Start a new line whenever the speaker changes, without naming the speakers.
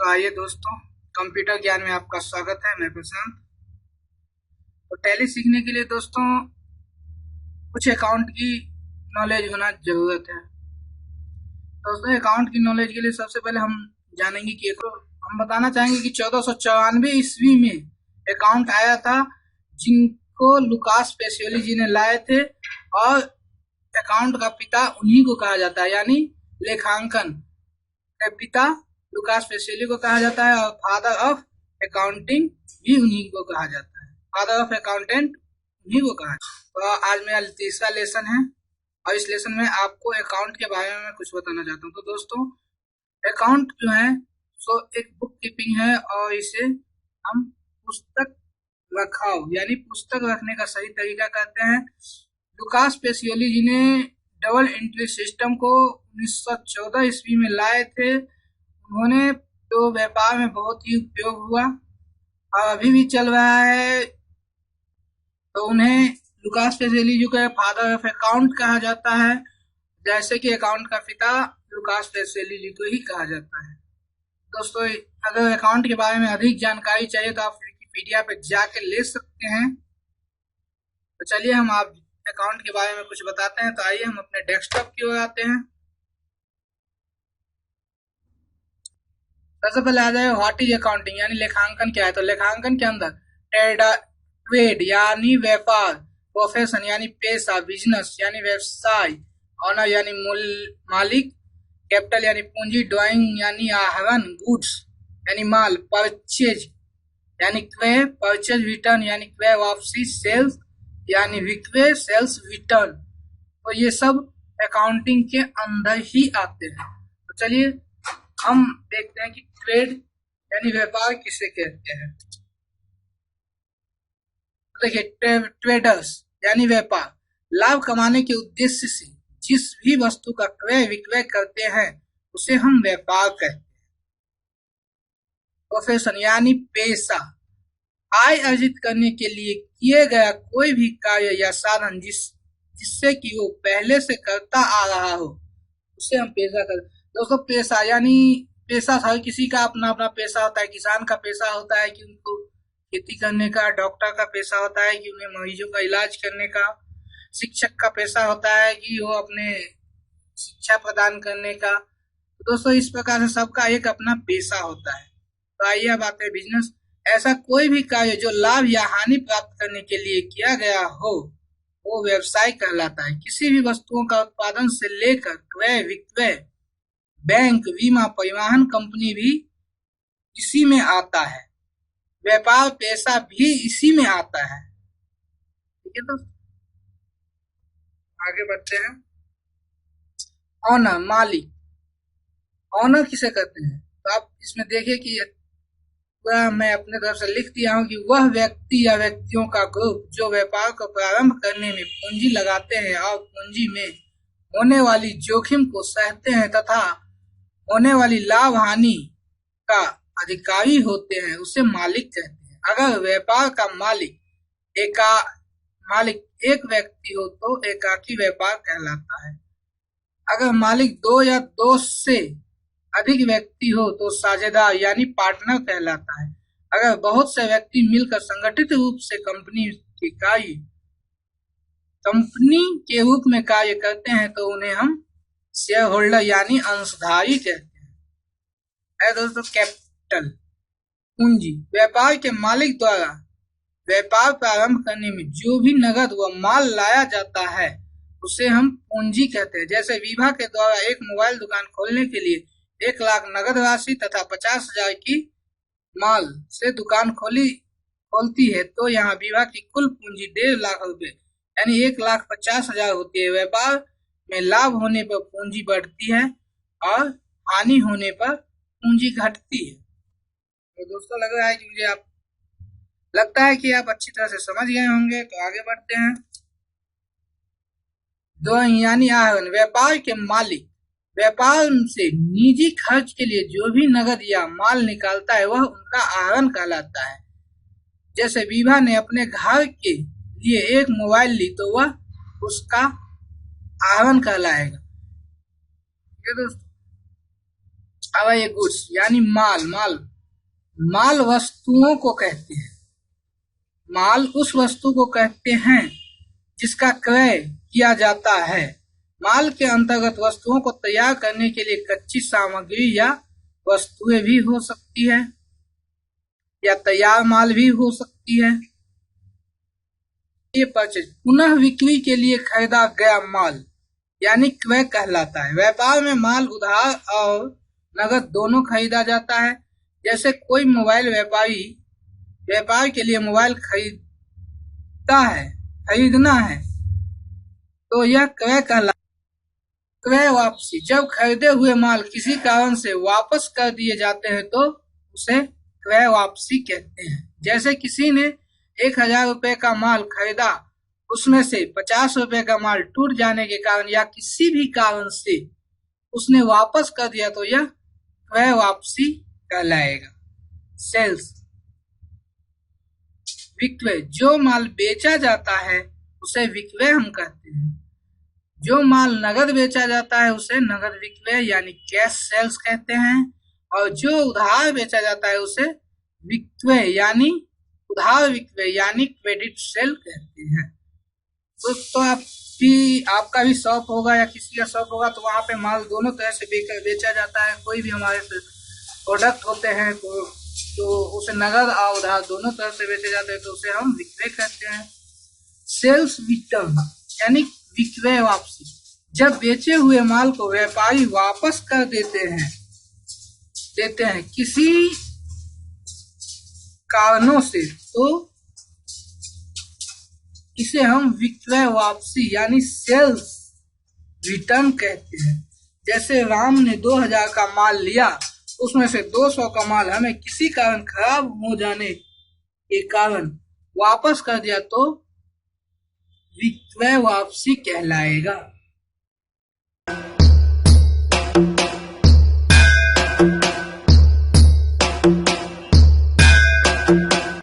तो आइए दोस्तों, कंप्यूटर ज्ञान में आपका स्वागत है। मैं प्रशांत। तो टैली सीखने के लिए दोस्तों कुछ अकाउंट की नॉलेज होना जरूरत है। दोस्तों अकाउंट की नॉलेज के लिए सबसे पहले हम जानेंगे कि हम बताना चाहेंगे कि 1494 ईस्वी में अकाउंट आया था, जिनको लुकास पेसियोली जी ने लाए थे, और अकाउंट का पिता उन्हीं को कहा जाता है, यानी लेखांकन के पिता लुकास पेसियोली को कहा जाता है, और फादर ऑफ अकाउंटिंग भी उन्हीं को कहा जाता है। फादर ऑफ अकाउंटेंट उन्हीं को कहा जाता है। तो आज मेरा तीसरा लेसन है, और इस लेसन में आपको अकाउंट के बारे में कुछ बताना चाहता हूँ। तो दोस्तों अकाउंट जो है सो एक बुक कीपिंग है, और इसे हम पुस्तक रखाव यानी पुस्तक रखने का सही तरीका कहते हैं। लुकास पेसियोली जी ने डबल एंट्री सिस्टम को 1914 ईस्वी में लाए थे। उन्होंने तो व्यापार में बहुत ही उपयोग हुआ और अभी भी चल रहा है। तो उन्हें लुकास पेसियोली जी को फादर ऑफ अकाउंट कहा जाता है, जैसे कि अकाउंट का पिता लुकास पेसियोली जी को ही कहा जाता है। दोस्तों अगर अकाउंट के बारे में अधिक जानकारी चाहिए तो आप विकिपीडिया पे जाके ले सकते हैं। तो चलिए हम आप अकाउंट के बारे में कुछ बताते हैं। तो आइए हम अपने डेस्कटॉप की ओर आते हैं। सबसे पहले आ जाए व्हाट इज अकाउंटिंग यानी लेखांकन क्या है। तो लेखांकन के अंदर ट्रेड यानी व्यापार, प्रोफेशन यानी पेशा, बिजनेस यानी व्यवसाय, ऑनर यानी मालिक, कैपिटल यानी पूंजी, ड्राइंग यानी आहरण, गुड्स यानी माल, परचेज यानी क्रय, परचेज रिटर्न यानी क्रय वापसी, सेल्स यानी विक्रय, सेल्स रिटर्न। तो ये सब अकाउंटिंग के अंदर ही आते हैं। तो चलिए हम देखते हैं कि ट्रेड यानी व्यापार किसे कहते हैं। देखिए ट्रेडर्स यानी व्यापार, लाभ कमाने के उद्देश्य से जिस भी वस्तु का क्रय विक्रय करते हैं उसे हम व्यापार कहते हैं। प्रोफेशन यानी पेशा, आय अर्जित करने के लिए किए गया कोई भी कार्य या साधन जिससे कि वो पहले से करता आ रहा हो उसे हम पेशा कहते हैं। दोस्तों पेशा यानी पेशा हर किसी का अपना अपना पेशा होता है। किसान का पेशा होता है कि उनको खेती करने का, डॉक्टर का पेशा होता है कि उन्हें मरीजों का इलाज करने का, शिक्षक का पेशा होता है कि वो अपने शिक्षा प्रदान करने का। तो दोस्तों इस प्रकार से सबका एक अपना पेशा होता है। तो आइए अब आते हैं बिजनेस। ऐसा कोई भी कार्य जो लाभ या हानि प्राप्त करने के लिए किया गया हो वो व्यवसाय कहलाता है। किसी भी वस्तुओं का उत्पादन से लेकर क्रय विक्रय, बैंक, बीमा, परिवहन कंपनी भी इसी में आता है। व्यापार पेशा भी इसी में आता है। ठीक है दोस्तों, आगे बढ़ते हैं। ऑनर मालिक, ऑनर किसे कहते हैं? तो आप इसमें देखिए कि मैं अपने तरफ से लिख दिया हूं कि वह व्यक्ति या व्यक्तियों का ग्रुप जो व्यापार को प्रारंभ करने में पूंजी लगाते हैं और पूंजी में होने वाली जोखिम को सहते हैं तथा होने वाली लाभ हानि का अधिकारी होते हैं उसे मालिक कहते हैं। अगर व्यापार का मालिक एक व्यक्ति हो तो एकाकी व्यापार कहलाता है। अगर मालिक दो या दो से अधिक व्यक्ति हो तो साझेदार यानी पार्टनर कहलाता है। अगर बहुत से व्यक्ति मिलकर संगठित रूप से कंपनी के रूप में कार्य करते हैं तो उन्हें हम शेयर होल्डर यानी अंशधारी कहते हैं। दोस्तों कैपिटल पूंजी, व्यापार के मालिक द्वारा व्यापार प्रारंभ करने में जो भी नगद व माल लाया जाता है उसे हम पूंजी कहते हैं। जैसे विभा के द्वारा एक मोबाइल दुकान खोलने के लिए 1 लाख नगद राशि तथा 50,000 की माल से दुकान खोलती है तो यहाँ विभा की कुल पूंजी 1.5 लाख रुपए यानी 1,50,000 होती है। व्यापार में लाभ होने पर पूंजी बढ़ती है और हानि होने पर पूंजी घटती है। तो दोस्तों लग रहा है कि मुझे लगता है कि आप अच्छी तरह से समझ गए होंगे। तो आगे बढ़ते हैं। यानी आहरण, व्यापार के मालिक व्यापार से निजी खर्च के लिए जो भी नगद या माल निकालता है वह उनका आहरण कहलाता है। जैसे विभा ने अपने घर के लिए एक मोबाइल ली तो वह उसका आहरण कहलाएगा। ये दोस्तों अब ये गुड्स यानी माल माल माल वस्तुओं को कहते हैं। माल उस वस्तु को कहते हैं जिसका क्रय किया जाता है। माल के अंतर्गत वस्तुओं को तैयार करने के लिए कच्ची सामग्री या वस्तुएं भी हो सकती है या तैयार माल भी हो सकती है। ये परचेज पुनः बिक्री के लिए खरीदा गया माल यानी क्रय कहलाता है। व्यापार में माल उधार और नगद दोनों खरीदा जाता है। जैसे कोई मोबाइल व्यापारी व्यापार के लिए मोबाइल खरीदना है तो यह क्रय कहलाता है। क्रय वापसी जब खरीदे हुए माल किसी कारण से वापस कर दिए जाते हैं तो उसे क्रय वापसी कहते हैं। जैसे किसी ने 1000 रुपए का माल खरीदा, उसमें से 50 रुपए का माल टूट जाने के कारण या किसी भी कारण से उसने वापस कर दिया तो यह क्रय वापसी कहलाएगा। सेल्स विक्रय जो माल बेचा जाता है उसे विक्रय हम कहते हैं। जो माल नगद बेचा जाता है उसे नगद विक्रय यानी कैश सेल्स कहते हैं और जो उधार बेचा जाता है उसे विक्रय यानी उधार विक्रय यानी क्रेडिट सेल कहते हैं। तो आपका भी शॉप होगा या किसी का शॉप होगा तो वहां पे माल दोनों तरह से बेचा जाता है। कोई भी हमारे प्रोडक्ट होते हैं तो उसे नगद और उधार दोनों तरह से बेचे जाते हैं तो उसे हम विक्रय कहते हैं। सेल्स रिटर्न यानी विक्रय वापसी जब बेचे हुए माल को व्यापारी वापस कर देते हैं किसी कारणों से तो इसे हम विक्रय वापसी यानी सेल्स रिटर्न कहते हैं। जैसे राम ने 2000 का माल लिया, उसमें से 200 का माल हमें किसी कारण खराब हो जाने के कारण वापस कर दिया तो विक्रय वापसी कहलाएगा।